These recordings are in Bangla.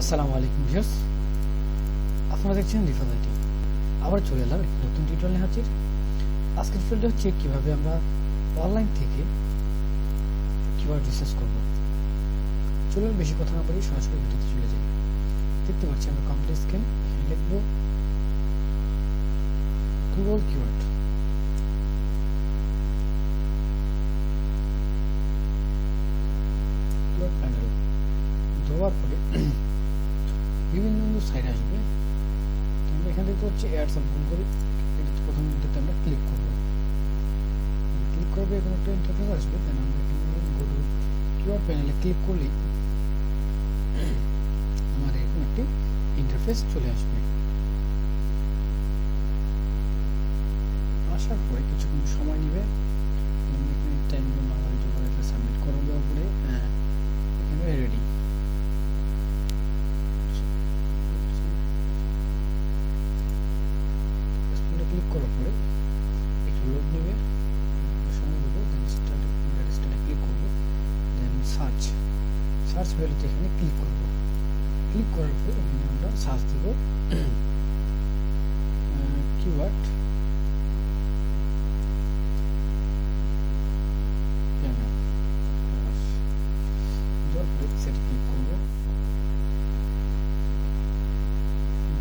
আসসালামু আলাইকুম ভিউয়ার্স, আপনারা দেখছেন রিফাত আইটি। আবার চলে এলাম একটি নতুন টিউটোরিয়াল নিয়ে হাজির। আজকের টিউটোরিয়ালটা হচ্ছে কিভাবে আমরা অনলাইন থেকে কিওয়ার্ড রিসার্চ করব। চলুন বেশি কথা না বলি সরাসরি ভিডিওতে চলে যাই। দেখতে পাচ্ছি আমরা কমপ্লিট স্ক্রিন, এখানে লিখব গুগল কিওয়ার্ড। প্যানেল দেওয়ার পরে বিভিন্ন সাইট আসবে। আমরা এখান থেকে হচ্ছে অ্যাডস ওপেন করি। এটা প্রথম এটাতে আমরা ক্লিক করব। ক্লিক করবে এখানে একটা ইন্টারফেস আসবে। দেন আমরা এখানে গুগল কিওয়ার্ড প্যানেলে ক্লিক করলে আমাদের এরকম একটি ইন্টারফেস চলে আসবে। আসার পরে কিছুক্ষণ সময় নেবে। এখানে টাইম আমার জন্য এটা সাবমিট করে দেওয়ার পরে এখানে রেডি। ক্লিক করার পরে একটু লোড নেবে, সময় দেবো। দেন স্টার্ট ক্লিক করবো। দেন সার্চ ভ্যালুতে এখানে ক্লিক করবো। ক্লিক করার পরে এখানে আমরা সার্চ দেবো কিওয়ার্ড সেটা ক্লিক করবো।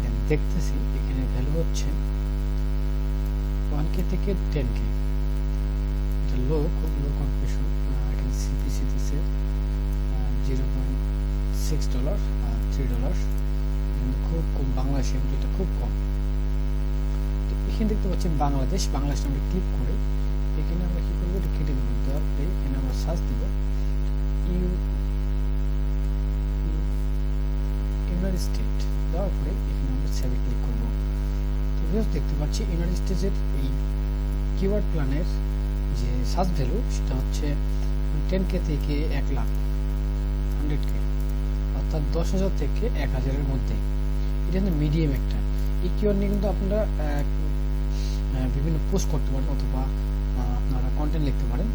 দেন দেখতেছি এখানে ভ্যালু হচ্ছে 1K থেকে 10K। এটা খুব লো কনফিগারেশন। এখানে সিপিসি দিচ্ছে $0.6 আর $3। খুব কম। বাংলাদেশে এটা খুব কম। তো এখানে দেখতে পাচ্ছি বাংলাদেশ আমরা ক্লিক করে এখানে আমরা কি করবো, এটা কেটে দেবো। দেওয়ার পরে এখানে আমরা সার্চ দিব ইউনাইটেড স্টেট। দেওয়ার পরে এখানে আমরা সেভে ক্লিক করবো। তো দেখতে পাচ্ছি ইউনাইটেড স্টেটের এই কিওয়ার্ড প্ল্যানের যে সার্চ ভ্যালু সেটা হচ্ছে 10K থেকে 1 লাখ, 100K, অর্থাৎ 10,000 থেকে 1,000-এর মধ্যে। এটা কিন্তু মিডিয়াম একটা। এই কিওয়ার্ড নিয়ে কিন্তু আপনারা বিভিন্ন পোস্ট করতে পারেন অথবা আপনারা কন্টেন্ট লিখতে পারেন।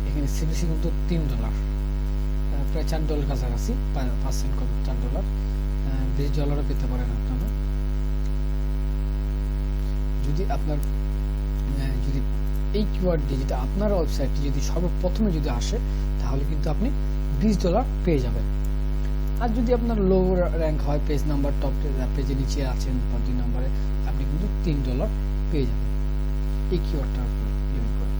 এখানে সিপিসি কিন্তু $3, প্রায় $4 কাছাকাছি, 5% কম, $4, $20 পেতে পারেন আপনারা। যদি আপনার যদি এই কিওয়ার্ড দিয়ে যেটা আপনার ওয়েবসাইটটি যদি সর্বপ্রথমে যদি আসে তাহলে কিন্তু আপনি $20 পেয়ে যাবেন। আর যদি আপনার লো র্যাঙ্ক হয়, পেজ নাম্বার টপ পেজে নিচে আছেন বা 2 নম্বরে, আপনি কিন্তু $3 পেয়ে যাবেন এই কিওয়ার্ডটার উপর ডিপেন্ড করে।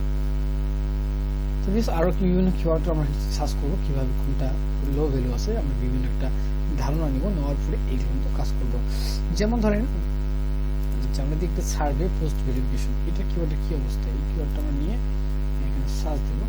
তো বেশ আরও বিভিন্ন কিওয়ার্ড আমরা সার্চ করবো, কীভাবে কোনটা লো ভ্যালু আছে আমরা বিভিন্ন একটা ধারণা নেব। নেওয়ার পরে এইগুলো কিন্তু কাজ করবো। যেমন ধরেন আমরা দেখতে সার্ভে পোস্ট ভেরিফিকেশন, এটা কিওয়ার্ডের কি অবস্থা, এই কিওয়ার্ডটা আমরা নিয়ে এখানে সার্চ দেব।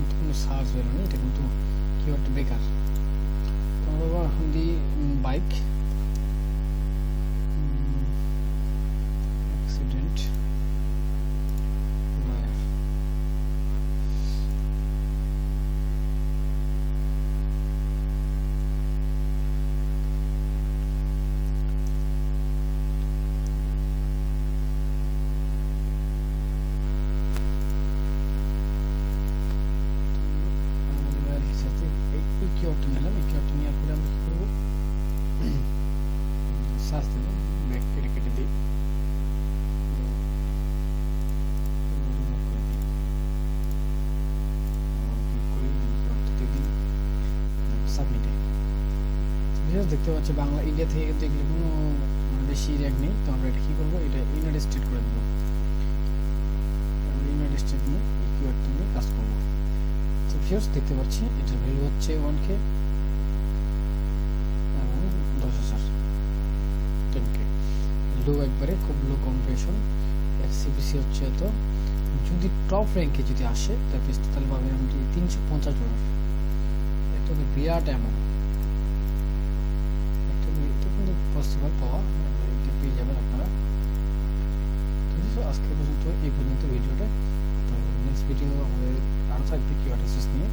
কিন্তু কোনো সার্চ হলো না, এটা কিন্তু কিওয়ার্ড বেকার। তো আমরা এখন দিই বাইক, অ্যাক্সিডেন্ট, কিওয়ার্ডটা নিলাম। এই কিওয়ার্ডটা নেওয়ার পরে আমরা কি করবো, সার্চ দেবো, ব্যাক কেটে কেটে দিই, সাবমিটে। দেখতে পাচ্ছি বাংলা ইন্ডিয়া থেকে কিন্তু এগুলো কোনো বেশি র্যাঙ্ক নেই। তো আমরা এটা কি করবো, এটা ইউনাইটেড স্টেট করে দেবো। ইউনাইটেড স্টেট নিয়ে এই কিওয়ার্ডটা নিয়ে কাজ করবো। তো ভিউয়ার্স দেখতে পাচ্ছি এটার ভ্যালু হচ্ছে 1K এবং 10,000, 10K। লো, একবারে খুব লো কম্পিটিশন। এক্সিপিসি হচ্ছে এত। যদি টপ র্যাঙ্কে যদি আসে তাহলে পাবেন আপনি $350। এটা বিরাট অ্যামাউন্ট, এটা কিন্তু পসিবল পাওয়া, এটা পেয়ে যাবেন আপনারা। ঠিক আছে, আজকে পর্যন্ত এই পর্যন্ত ভিডিওটা। নেক্সট ভিডিও আমাদের আরও থাকবে কিওয়ার্ড অ্যাক্সেস নিয়ে।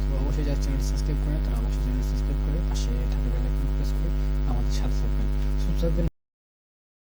তো অবশ্যই যারা চ্যানেলটি সাবস্ক্রাইব করেন তারা অবশ্যই চ্যানেল সাবস্ক্রাইব করে পাশে থাকা বেল আইকন প্রেস করে আমাদের সাথে থাকবেন, সুস্থ থাকবেন।